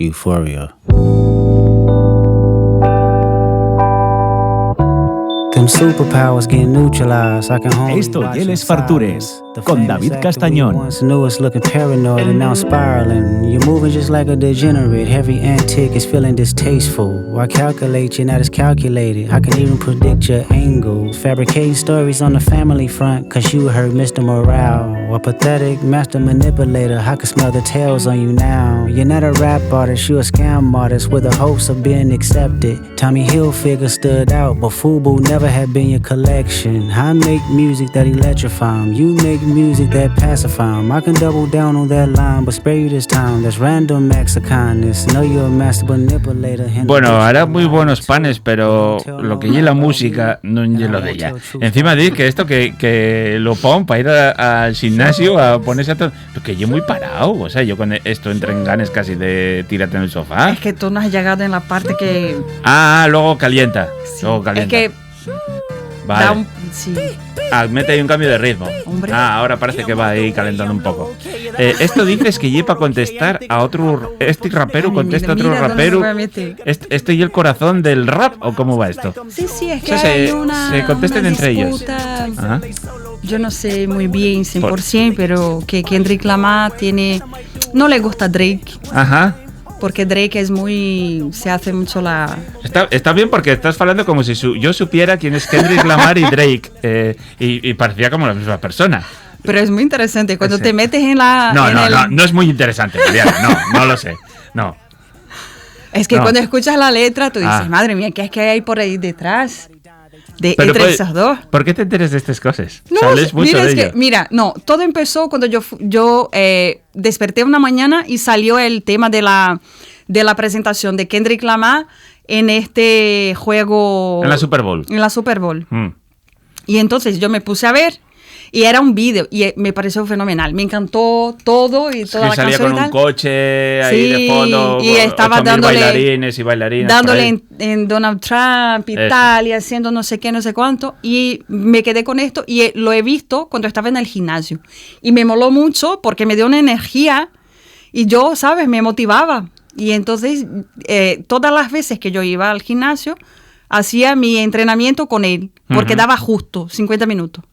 Euphoria. Them superpowers get neutralized. I can home Esto y él es Fartures, con David Castañón. Once knew it's looking paranoid and now spiraling. You're moving just like a degenerate. Every antic is feeling distasteful. Why calculate? You're not as calculated. I can even predict your angle. Fabricating stories on the family front, cause you heard Mr. Morale. A pathetic master manipulator. I can smell the tails on you now. You're not a rap artist, you're a scam artist with the hopes of being accepted. Tommy Hilfiger stood out, but FUBU never had been your collection. I make music that electrify 'em. You make music that pacify 'em. I can double down on that line, but spare you this time. That's random acts of kindness. Know you're a master manipulator. Bueno, hará muy buenos panes, pero lo que lleva la música no lleva lo de ella. Encima dice que esto que lo pon para ir al gimnasio a ponerse a todo. Que yo muy parado, o sea, yo con esto entré en ganes casi de tírate en el sofá. Es que tú no has llegado en la parte que... Luego calienta. Sí. Luego calienta. Es que... Vale. Sí. Mete ahí un cambio de ritmo. Hombre. Ahora parece que va ahí calentando un poco. Esto dices que lleva a contestar a otro... Este rapero contesta a otro rapero. ¿Este y el corazón del rap o cómo va esto? Sí, es que o sea, hay una... se contesten una entre disputa. ellos. Ajá. Yo no sé muy bien 100%, pero que Kendrick Lamar tiene... No le gusta Drake. Ajá. Porque Drake es muy... Se hace mucho la... Está bien porque estás hablando como si yo supiera quién es Kendrick Lamar y Drake. Y parecía como la misma persona. Pero es muy interesante. Cuando te metes en la... No es muy interesante, Mariana. No lo sé. No. Es que cuando escuchas la letra, tú dices, madre mía, ¿qué es que hay por ahí detrás? Entre esos dos. ¿Por qué te enteras de estas cosas? No, ¿Sales mucho de ello? Todo empezó cuando yo desperté una mañana y salió el tema de la presentación de Kendrick Lamar en este juego... En la Super Bowl. En la Super Bowl. Y entonces yo me puse a ver y era un vídeo y me pareció fenomenal. Me encantó todo y toda la canción. Salía con un coche ahí de fondo. Y estaba dándole bailarines y bailarinas. Dándole en Donald Trump y tal, y haciendo no sé qué, no sé cuánto. Y me quedé con esto y lo he visto cuando estaba en el gimnasio. Y me moló mucho porque me dio una energía y yo, ¿sabes? Me motivaba. Y entonces, todas las veces que yo iba al gimnasio, hacía mi entrenamiento con él, porque daba justo 50 minutos.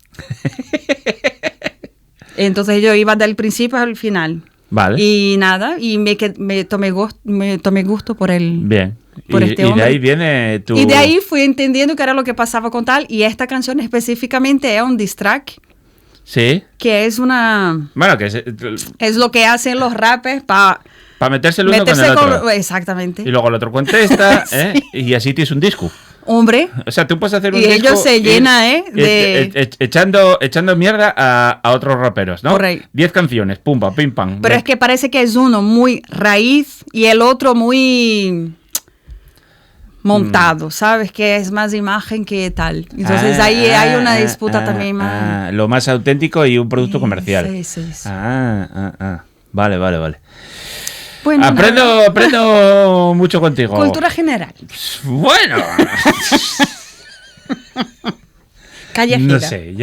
Entonces yo iba del principio al final. Vale. Y nada, y me tomé gusto por él. Bien. Por este hombre. Y de ahí viene tu... Y de ahí fui entendiendo qué era lo que pasaba con tal. Y esta canción específicamente es un diss track. Sí. Que es una... Bueno, que es lo que hacen los rappers para meterse el uno con el otro. Exactamente. Y luego el otro contesta, Sí. Y así tienes un disco. Hombre. O sea, tú puedes hacer un disco. Y ellos se llenan, echando mierda a otros raperos, ¿no? Correcto. 10 canciones, pumba, pim, pam. Pero es que parece que es uno muy raíz y el otro muy montado, ¿sabes? Que es más imagen que tal. Entonces ahí hay una disputa también más. Lo más auténtico y un producto comercial. Sí. Vale. Bueno, aprendo mucho contigo. Cultura general. Bueno. Callejera. No sé,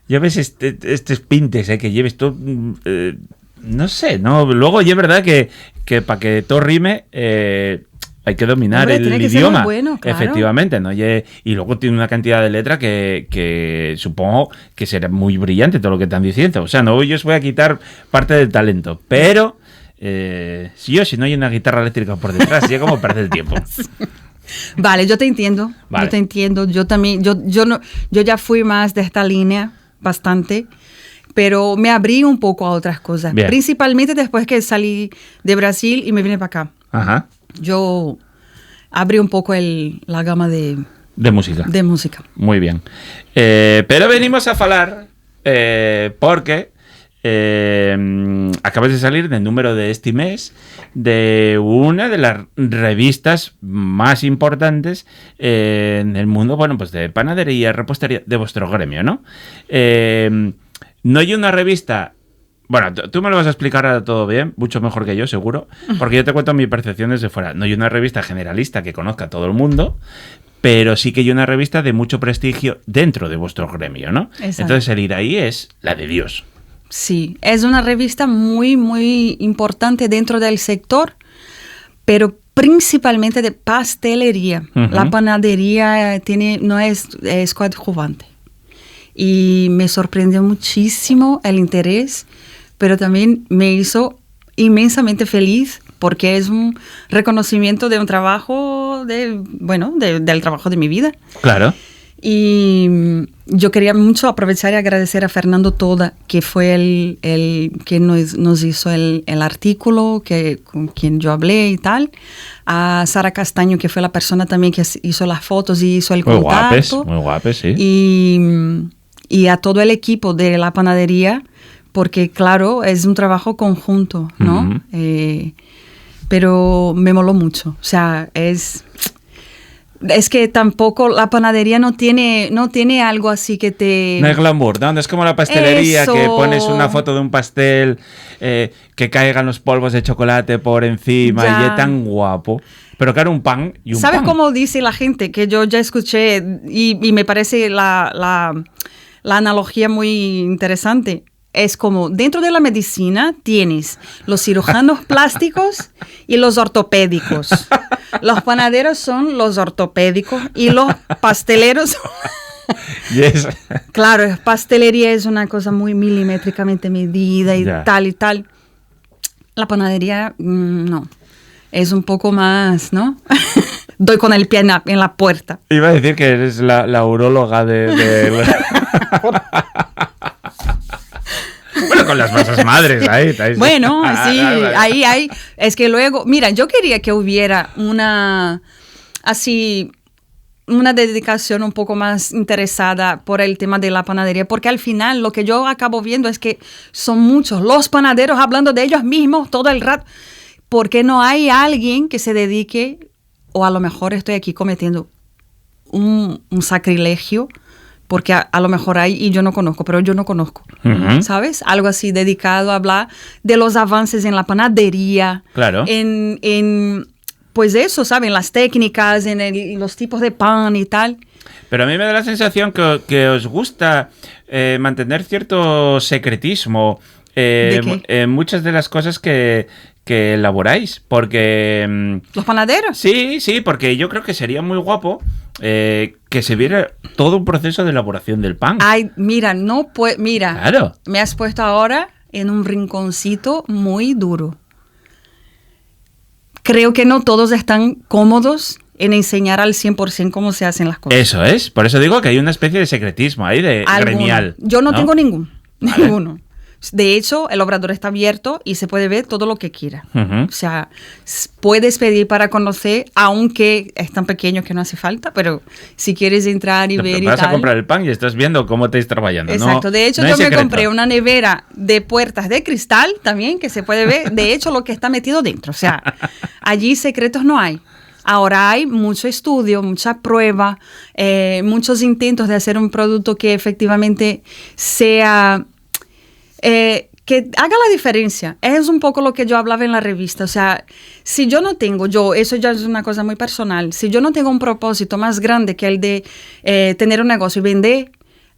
ya ves estos pintes que lleves tú, no sé, no. Luego ya es verdad que para que todo rime hay que dominar el idioma, bueno, claro. Efectivamente, ¿no? Y luego tiene una cantidad de letra que supongo que será muy brillante todo lo que están diciendo. O sea, no yo os voy a quitar parte del talento, pero si no hay una guitarra eléctrica por detrás, ya como perder el tiempo. Vale, yo te entiendo. Vale. Yo te entiendo. Yo también, yo ya fui más de esta línea bastante, pero me abrí un poco a otras cosas. Bien. Principalmente después que salí de Brasil y me vine para acá. Ajá. Yo abrí un poco la gama de música. De música. Muy bien. Pero venimos a falar porque acabas de salir del número de este mes de una de las revistas más importantes en el mundo, bueno, pues de panadería, repostería, de vuestro gremio, ¿no? No hay una revista... Bueno, tú me lo vas a explicar ahora todo bien, mucho mejor que yo, seguro, porque yo te cuento mi percepción desde fuera. No hay una revista generalista que conozca a todo el mundo, pero sí que hay una revista de mucho prestigio dentro de vuestro gremio, ¿no? Exacto. Entonces el ir ahí es la de Dios. Sí, es una revista muy, muy importante dentro del sector, pero principalmente de pastelería. Ujú. La panadería no es coadjuvante. Y me sorprendió muchísimo el interés, pero también me hizo inmensamente feliz porque es un reconocimiento de un trabajo, del trabajo de mi vida. Claro. Y yo quería mucho aprovechar y agradecer a Fernando Toda, que fue el que nos hizo el artículo, con quien yo hablé y tal. A Sara Castaño, que fue la persona también que hizo las fotos y hizo el contacto. Muy guapes, sí. Y a todo el equipo de la panadería, porque claro, es un trabajo conjunto, ¿no? Ujú. Pero me moló mucho. O sea, es que tampoco la panadería no tiene algo así que te... No es glamour, ¿no? No es como la pastelería, Eso. que pones una foto de un pastel, que caigan los polvos de chocolate por encima Ya. y es tan guapo. Pero claro, un pan y un ¿Sabes pan. cómo dice la gente? Que yo ya escuché y me parece la analogía muy interesante. Es como, dentro de la medicina tienes los cirujanos plásticos y los ortopédicos. Los panaderos son los ortopédicos y los pasteleros... Yes. Claro, pastelería es una cosa muy milimétricamente medida y Ya. tal y tal. La panadería, no. Es un poco más, ¿no? Doy con el pie en la puerta. Iba a decir que eres la uróloga de... Bueno, con las masas madres ahí. Bueno, sí, Vale. ahí hay. Es que luego, mira, yo quería que hubiera una dedicación un poco más interesada por el tema de la panadería, porque al final lo que yo acabo viendo es que son muchos los panaderos hablando de ellos mismos todo el rato, porque no hay alguien que se dedique, o a lo mejor estoy aquí cometiendo un sacrilegio, porque a lo mejor hay, y yo no conozco, pero yo no conozco, Ujú. ¿sabes? Algo así dedicado a hablar de los avances en la panadería, Claro. pues eso, ¿saben? Las técnicas, en los tipos de pan y tal. Pero a mí me da la sensación que os gusta mantener cierto secretismo ¿De qué? en muchas de las cosas que elaboráis, porque... ¿Los panaderos? Sí, porque yo creo que sería muy guapo que se viera todo un proceso de elaboración del pan. Ay, mira, mira, Claro. me has puesto ahora en un rinconcito muy duro. Creo que no todos están cómodos en enseñar al 100% cómo se hacen las cosas. Eso es, por eso digo que hay una especie de secretismo ahí, de Alguno. gremial. Yo no tengo ninguno. Vale. Ninguno. De hecho, el obrador está abierto y se puede ver todo lo que quiera. Ujú. O sea, puedes pedir para conocer, aunque es tan pequeño que no hace falta, pero si quieres entrar y Te ver y vas a tal. comprar el pan y estás viendo cómo estáis trabajando. Exacto. No, De hecho, no yo hay me secreto. compré una nevera de puertas de cristal también, que se puede ver, de hecho, lo que está metido dentro. O sea, allí secretos no hay. Ahora hay mucho estudio, mucha prueba, muchos intentos de hacer un producto que efectivamente sea... que haga la diferencia. Es un poco lo que yo hablaba en la revista. O sea, si yo no tengo, eso ya es una cosa muy personal, si yo no tengo un propósito más grande que el de tener un negocio y vender,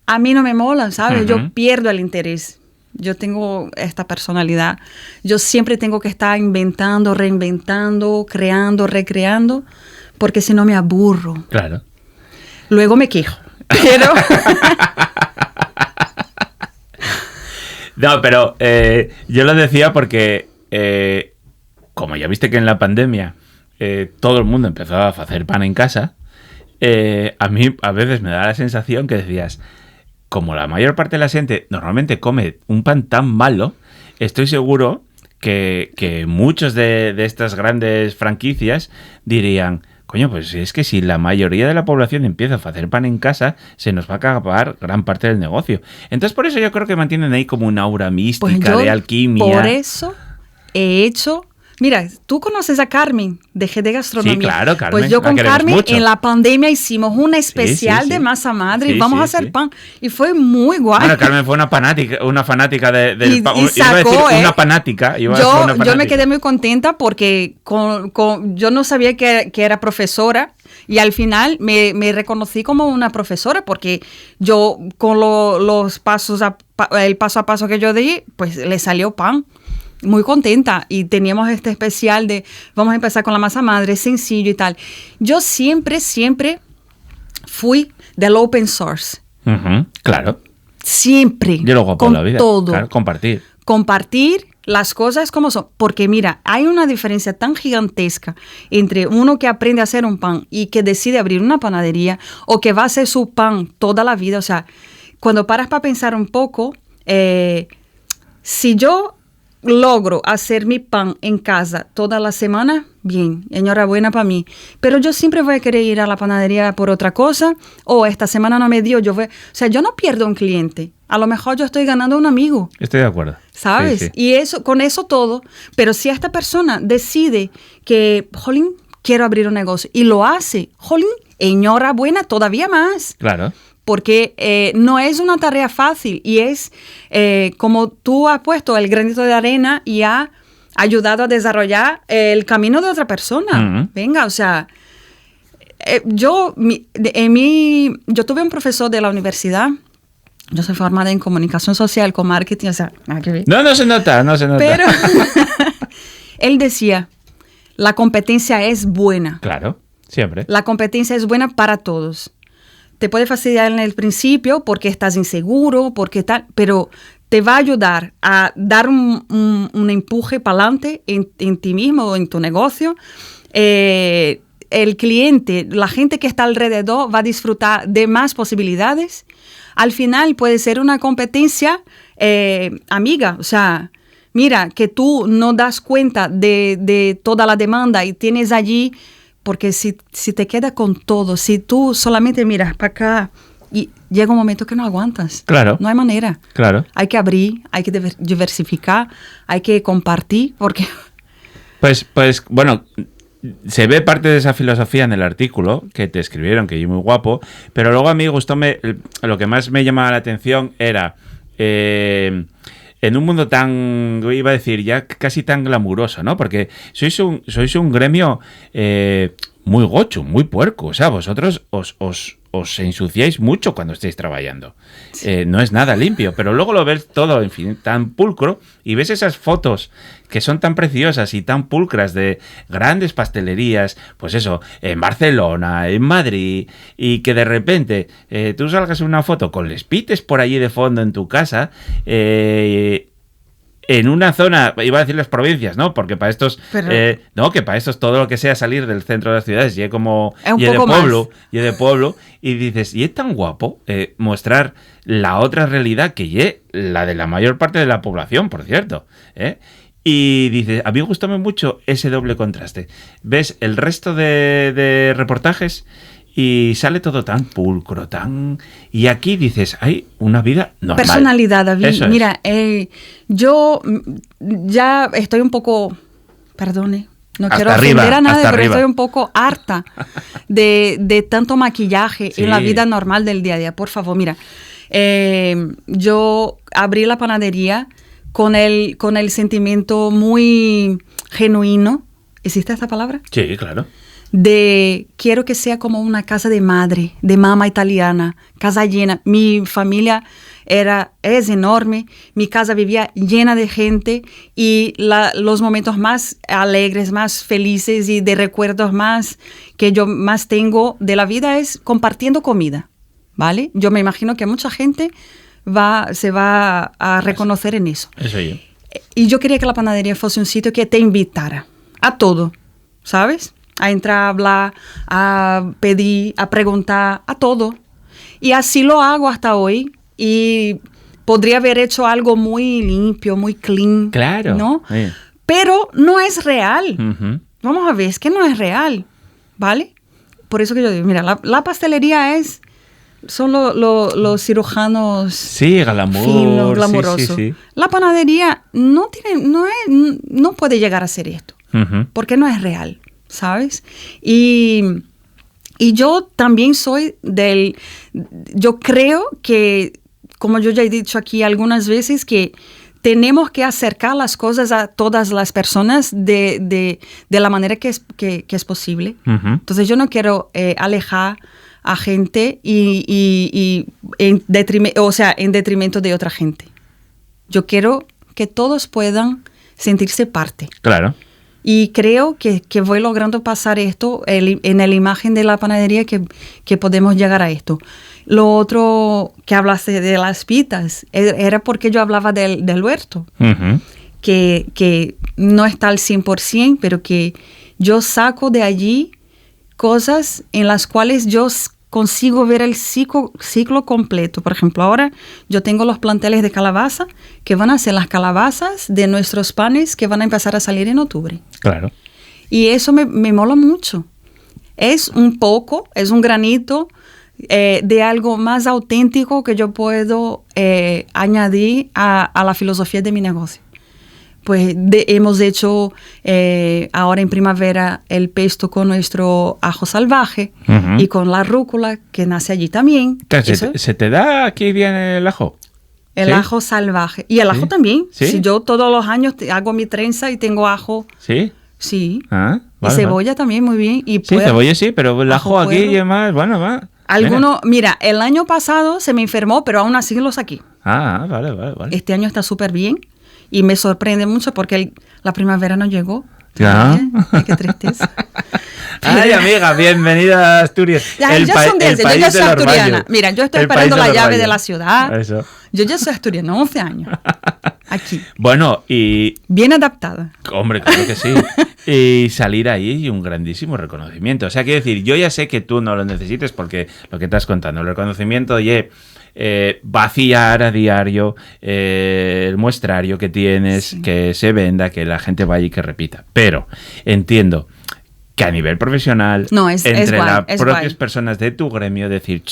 a mí no me mola, ¿sabes? Ujú. Yo pierdo el interés. Yo tengo esta personalidad. Yo siempre tengo que estar inventando, reinventando, creando, recreando, porque si no me aburro. Claro. Luego me quejo. Pero... No, pero yo lo decía porque, como ya viste que en la pandemia todo el mundo empezó a hacer pan en casa, a mí a veces me da la sensación que decías, como la mayor parte de la gente normalmente come un pan tan malo, estoy seguro que muchos de estas grandes franquicias dirían... Coño, pues es que si la mayoría de la población empieza a hacer pan en casa, se nos va a acabar gran parte del negocio. Entonces, por eso yo creo que mantienen ahí como una aura mística Pues yo, de alquimia. por eso he hecho... Mira, tú conoces a Carmen de GD Gastronomía. Sí, claro, Carmen, Pues yo la con queremos Carmen mucho. en la pandemia hicimos una especial sí. de masa madre y Sí, vamos sí, a hacer sí. pan. Y fue muy guay. Bueno, Carmen fue una fanática del Y pan. Iba a sacó, decir una fanática. Yo me quedé muy contenta porque yo no sabía que era profesora Y al final me reconocí como una profesora porque yo con los pasos, el paso a paso que yo di, pues le salió pan. Muy contenta. Y teníamos este especial de vamos a empezar con la masa madre, sencillo y tal. Yo siempre fui del open source. Claro. Siempre. De lo guapo con de la vida. todo. Claro, compartir. Compartir las cosas como son. Porque mira, hay una diferencia tan gigantesca entre uno que aprende a hacer un pan y que decide abrir una panadería o que va a hacer su pan toda la vida. O sea, cuando paras para pensar un poco, si yo logro hacer mi pan en casa toda la semana, bien, enhorabuena para mí. Pero yo siempre voy a querer ir a la panadería por otra cosa, o esta semana no me dio, o sea, yo no pierdo un cliente. A lo mejor yo estoy ganando un amigo. Estoy de acuerdo. ¿Sabes? Sí. Y eso, con eso todo. Pero si esta persona decide que, jolín, quiero abrir un negocio y lo hace, jolín, enhorabuena todavía más. Claro. Porque no es una tarea fácil y es como tú has puesto el granito de arena y ha ayudado a desarrollar el camino de otra persona. Venga, o sea, yo tuve un profesor de la universidad. Yo soy formada en comunicación social con marketing, o sea, nada que ver. No se nota. Pero él decía, la competencia es buena. Claro, siempre. La competencia es buena para todos. Te puede fastidiar en el principio porque estás inseguro, porque tal, pero te va a ayudar a dar un empuje para adelante en ti mismo o en tu negocio. El cliente, la gente que está alrededor va a disfrutar de más posibilidades. Al final puede ser una competencia amiga, o sea, mira, que tú no das cuenta de toda la demanda y tienes allí. Porque si te quedas con todo, si tú solamente miras para acá, y llega un momento que no aguantas. Claro. No hay manera. Claro. Hay que abrir, hay que diversificar, hay que compartir, porque... Pues, bueno, se ve parte de esa filosofía en el artículo que te escribieron, que es muy guapo, pero luego a mí gustó, lo que más me llamaba la atención era... en un mundo tan, iba a decir, ya casi tan glamuroso, ¿no? Porque sois un gremio muy gocho, muy puerco. O sea, vosotros os ensuciáis mucho cuando estáis trabajando. No es nada limpio, pero luego lo ves todo, en fin, tan pulcro y ves esas fotos que son tan preciosas y tan pulcras de grandes pastelerías, pues eso, en Barcelona, en Madrid, y que de repente tú salgas en una foto con les pites por allí de fondo en tu casa, en una zona, iba a decir las provincias, ¿no? Porque para estos, no, que para estos todo lo que sea salir del centro de las ciudades y como y de pueblo, y dices, y es tan guapo mostrar la otra realidad que es la de la mayor parte de la población, por cierto, Y dices, a mí me gustó mucho ese doble contraste. Ves el resto de reportajes y sale todo tan pulcro, y aquí dices, hay una vida normal. Personalidad, David. Mira, yo ya estoy un poco, perdone, no hasta quiero arriba, ofender a nadie, pero arriba. estoy un poco harta de tanto maquillaje en la vida normal del día a día. Por favor, mira, yo abrí la panadería con el sentimiento muy genuino. ¿Existe esta palabra? Sí, claro. De quiero que sea como una casa de madre, de mamá italiana, casa llena. Mi familia es enorme, mi casa vivía llena de gente y los momentos más alegres, más felices y de recuerdos más que yo más tengo de la vida es compartiendo comida, ¿vale? Yo me imagino que mucha gente se va a reconocer en eso. Eso yo. Y yo quería que la panadería fuese un sitio que te invitara a todo, ¿sabes? A entrar, a hablar, a pedir, a preguntar, a todo. Y así lo hago hasta hoy. Y podría haber hecho algo muy limpio, muy clean. Claro. ¿No? Sí. Pero no es real. Uh-huh. Vamos a ver, es que no es real. ¿Vale? Por eso que yo digo, mira, la pastelería son los cirujanos finos, glamurosos. Sí. La panadería no puede llegar a ser esto. Uh-huh. Porque no es real. ¿Sabes? Y yo también soy yo creo que, como yo ya he dicho aquí algunas veces, que tenemos que acercar las cosas a todas las personas de la manera que es posible. Entonces yo no quiero alejar a gente y en detrimento de otra gente. Yo quiero que todos puedan sentirse parte. Claro. Y creo que voy logrando pasar esto en la imagen de la panadería, que podemos llegar a esto. Lo otro que hablaste de las pitas era porque yo hablaba del huerto, que no está al 100%, pero que yo saco de allí cosas en las cuales yo consigo ver el ciclo completo. Por ejemplo, ahora yo tengo los planteles de calabaza que van a ser las calabazas de nuestros panes que van a empezar a salir en octubre. Claro. Y eso me mola mucho. Es un granito de algo más auténtico que yo puedo añadir a la filosofía de mi negocio. Pues hemos hecho ahora en primavera el pesto con nuestro ajo salvaje y con la rúcula que nace allí también. ¿Se te da aquí bien el ajo? El ajo salvaje. Y el ajo también. ¿Sí? Si yo todos los años hago mi trenza y tengo ajo. ¿Sí? Sí. Ah, vale, y cebolla también, muy bien. Y sí, cebolla sí, pero el ajo aquí y más, bueno, va. Mira, el año pasado se me enfermó, pero aún así lo saqué. Ah, vale. Este año está súper bien. Y me sorprende mucho porque la primavera no llegó. Ya. Ay, qué tristeza. Ay, amiga, bienvenida a Asturias. Ay, yo soy asturiana. Mira, yo estoy esperando la llave de la ciudad. Eso. Yo ya soy asturiana, 11 años. Aquí. Bueno, y... Bien adaptada. Hombre, claro que sí. Y salir ahí y un grandísimo reconocimiento. O sea, quiero decir, yo ya sé que tú no lo necesites porque lo que estás contando, el reconocimiento, oye... vaciar a diario el muestrario que tienes, sí, que se venda, que la gente vaya y que repita. Pero entiendo que a nivel profesional, entre las propias personas de tu gremio, decir,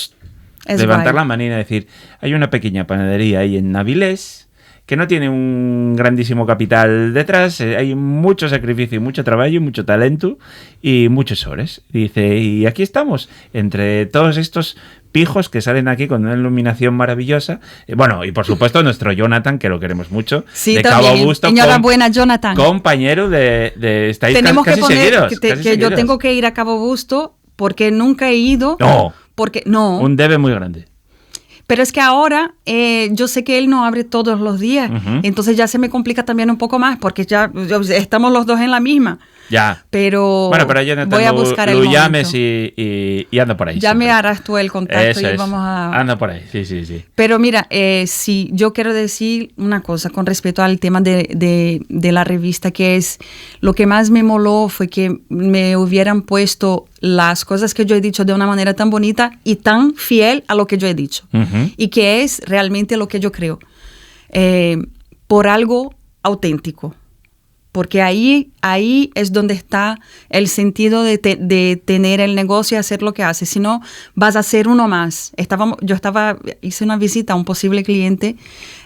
levantar la mano y decir, hay una pequeña panadería ahí en Avilés que no tiene un grandísimo capital detrás, hay mucho sacrificio, mucho trabajo, mucho talento y muchos horas. Dice, y aquí estamos, entre todos estos pijos que salen aquí con una iluminación maravillosa. Bueno, y por supuesto nuestro Jonathan, que lo queremos mucho, sí, de también. Cabo Busto. Enhorabuena, Jonathan. Compañero de estáis tenemos casi que poner seguidos. Que yo tengo que ir a Cabo Busto porque nunca he ido. No. Porque no. Un debe muy grande. Pero es que ahora yo sé que él no abre todos los días, entonces ya se me complica también un poco más porque ya estamos los dos en la misma. Ya. Pero, bueno, pero yo no voy a buscar el momento. Llames y ando por ahí. Ya siempre me harás tú el contacto. Eso y vamos a... Ando por ahí, sí. Pero mira, sí, yo quiero decir una cosa con respecto al tema de la revista, que es lo que más me moló fue que me hubieran puesto las cosas que yo he dicho de una manera tan bonita y tan fiel a lo que yo he dicho. Y que es realmente lo que yo creo. Por algo auténtico. Porque ahí es donde está el sentido de tener el negocio y hacer lo que haces. Si no, vas a ser uno más. Hice una visita a un posible cliente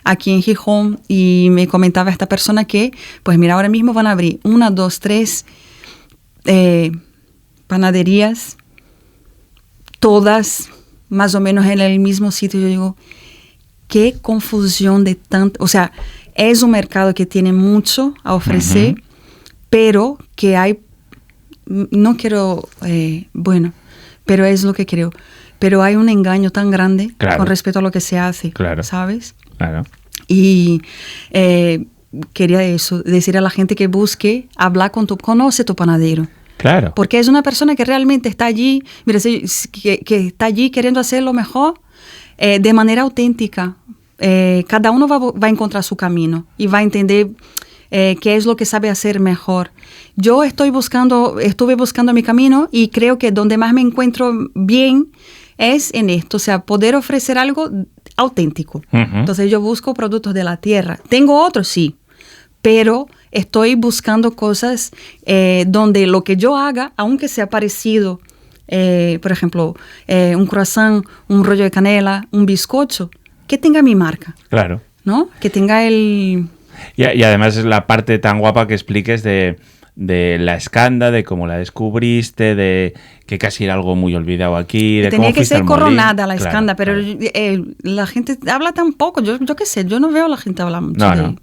aquí en Gijón y me comentaba esta persona que, pues mira, ahora mismo van a abrir 1, 2, 3 panaderías, todas más o menos en el mismo sitio. Yo digo, qué confusión de tanto... O sea, es un mercado que tiene mucho a ofrecer, pero que hay... No quiero... pero es lo que creo. Pero hay un engaño tan grande con respecto a lo que se hace, ¿sabes? Claro. Y quería decir a la gente que busque hablar conoce tu panadero. Claro. Porque es una persona que realmente está allí, mira, que está allí queriendo hacer lo mejor de manera auténtica. Cada uno va a encontrar su camino y va a entender qué es lo que sabe hacer mejor. Yo estuve buscando mi camino y creo que donde más me encuentro bien es en esto, o sea, poder ofrecer algo auténtico. Entonces yo busco productos de la tierra. Tengo otros, sí, pero estoy buscando cosas donde lo que yo haga, aunque sea parecido, por ejemplo, un croissant, un rollo de canela, un bizcocho, que tenga mi marca. Claro. ¿No? Que tenga el... Y además es la parte tan guapa que expliques de la escanda, de cómo la descubriste, de que casi era algo muy olvidado aquí, de tenía cómo que ser coronada la claro, escanda, pero la gente habla tan poco. Yo qué sé, yo no veo a la gente hablar mucho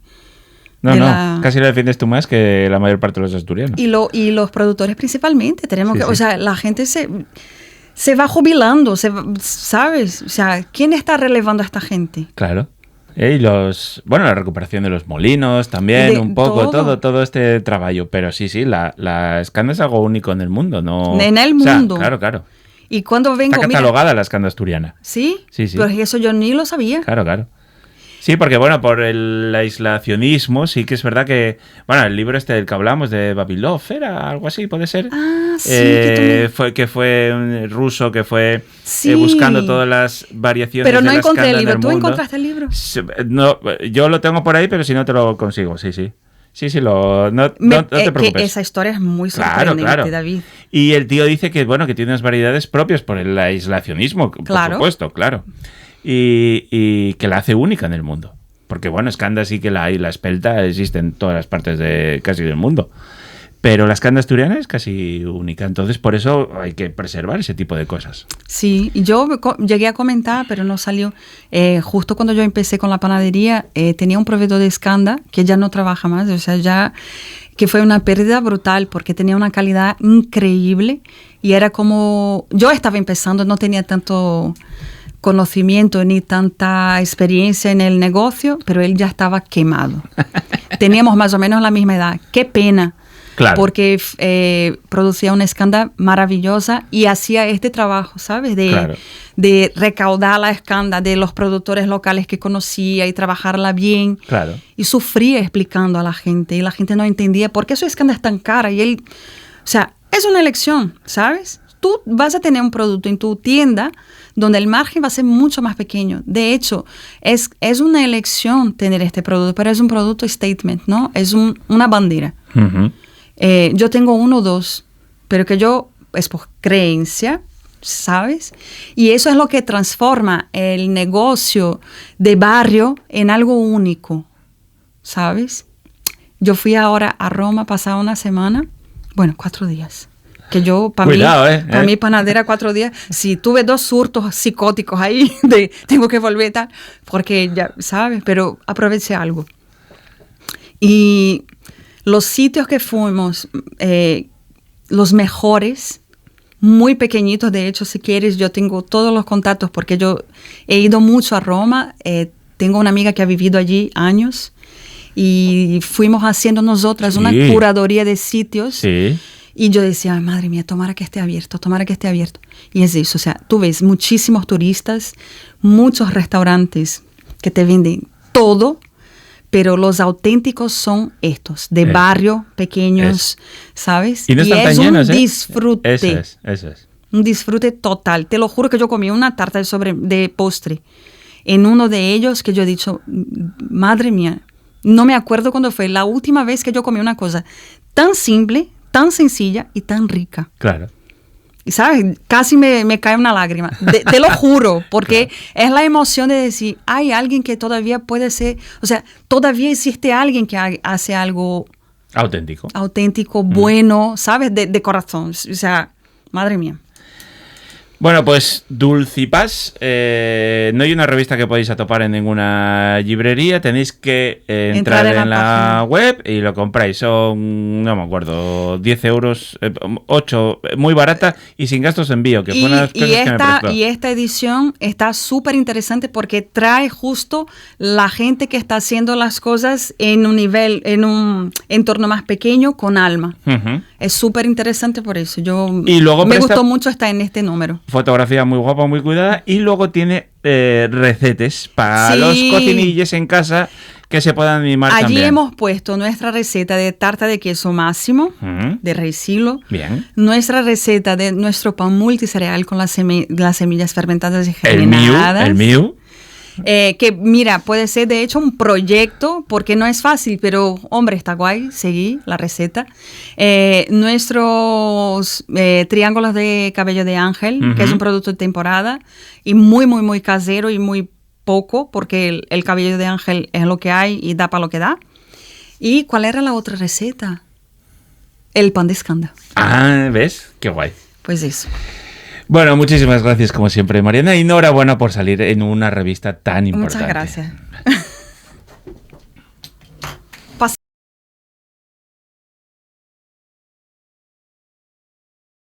Casi lo defiendes tú más que la mayor parte de los asturianos. Y los productores principalmente. Tenemos Sí, que, sí. o sea, la gente se va jubilando, ¿sabes? O sea, ¿quién está relevando a esta gente? Claro. Y la recuperación de los molinos también, un poco, todo este trabajo. Pero sí, la escanda es algo único en el mundo, ¿no? En el O sea, mundo. claro. Y cuando vengo, Está catalogada la escanda asturiana. ¿Sí? Sí. Pero eso yo ni lo sabía. Claro. Sí, porque bueno, por el aislacionismo, sí que es verdad que, bueno, el libro este del que hablamos de Vavilov, ¿era algo así? ¿Puede ser? Ah, sí. Que fue un ruso que fue Sí. buscando todas las variaciones Pero de no la encontré el escanda en libro. ¿Tú mundo. encontraste el libro? No, yo lo tengo por ahí, pero si no te lo consigo, sí. No te preocupes. Que esa historia es muy sorprendente, Claro. David. Y el tío dice que, bueno, que tiene unas variedades propias por el aislacionismo, Claro. por supuesto, claro. Y que la hace única en el mundo. Porque, bueno, escanda sí que la hay, la espelta existe en todas las partes casi del mundo. Pero la escanda asturiana es casi única. Entonces, por eso hay que preservar ese tipo de cosas. Sí, yo llegué a comentar, pero no salió. Justo cuando yo empecé con la panadería, tenía un proveedor de escanda que ya no trabaja más, o sea, que fue una pérdida brutal porque tenía una calidad increíble y era como, yo estaba empezando, no tenía tanto conocimiento ni tanta experiencia en el negocio, pero él ya estaba quemado. Teníamos más o menos la misma edad. Qué pena. Claro. Porque producía una escanda maravillosa y hacía este trabajo, ¿sabes? De recaudar la escanda de los productores locales que conocía y trabajarla bien. Claro. Y sufría explicando a la gente y la gente no entendía por qué su escanda es tan cara. Y él, o sea, es una elección, ¿sabes? Tú vas a tener un producto en tu tienda donde el margen va a ser mucho más pequeño. De hecho, es una elección tener este producto, pero es un producto statement, ¿no? Es una bandera. Uh-huh. Yo tengo 1 o 2, pero que es por creencia, ¿sabes? Y eso es lo que transforma el negocio de barrio en algo único, ¿sabes? Yo fui ahora a Roma, pasada una semana, 4 días. Que yo, para mí, panadera 4 días, si tuve 2 surtos psicóticos ahí, tengo que volver tal, porque ya, ¿sabes? Pero aproveché algo. Y los sitios que fuimos, los mejores, muy pequeñitos, de hecho, si quieres, yo tengo todos los contactos porque yo he ido mucho a Roma, tengo una amiga que ha vivido allí años y fuimos haciendo nosotras una curaduría de sitios. Sí. Y yo decía, ay, madre mía, tomara que esté abierto. Y es eso, o sea, tú ves muchísimos turistas, muchos restaurantes que te venden todo, pero los auténticos son estos, de barrio, pequeños, ¿sabes? Y no están tan llenos, un disfrute. Eso es. Un disfrute total. Te lo juro que yo comí una tarta de postre en uno de ellos que yo he dicho, madre mía, no me acuerdo cuándo fue la última vez que yo comí una cosa tan simple, tan sencilla y tan rica. Claro. Y sabes, casi me cae una lágrima. Te lo juro, porque claro, es la emoción de decir, hay alguien que todavía puede ser, o sea, todavía existe alguien que hace algo auténtico, bueno, ¿sabes? De corazón. O sea, madre mía. Bueno, pues Dulcipas, no hay una revista que podéis atopar en ninguna librería, tenéis que entrar en la web y lo compráis. Son, no me acuerdo, 10 euros, 8, muy barata y sin gastos de envío, que fue una de las cosas que me prestó. Y esta edición está súper interesante porque trae justo la gente que está haciendo las cosas en un nivel, en un entorno más pequeño, con alma. Uh-huh. Es súper interesante por eso. Me gustó mucho estar en este número. Fotografía muy guapa, muy cuidada, y luego tiene recetas para los cocinillos en casa que se puedan animar Allí también. Hemos puesto nuestra receta de tarta de queso Máximo, de Rey Silo. Bien. Nuestra receta de nuestro pan multicereal con las semillas fermentadas y germinadas. El mío. Que mira, puede ser de hecho un proyecto porque no es fácil, pero hombre, está guay, seguí la receta. Nuestros triángulos de cabello de ángel, que es un producto de temporada y muy, muy, muy casero y muy poco porque el cabello de ángel es lo que hay y da para lo que da. ¿Y cuál era la otra receta? El pan de escanda. Ah, ¿ves? Qué guay. Pues eso. Bueno, muchísimas gracias como siempre, Mariana, y enhorabuena por salir en una revista tan importante. Muchas gracias.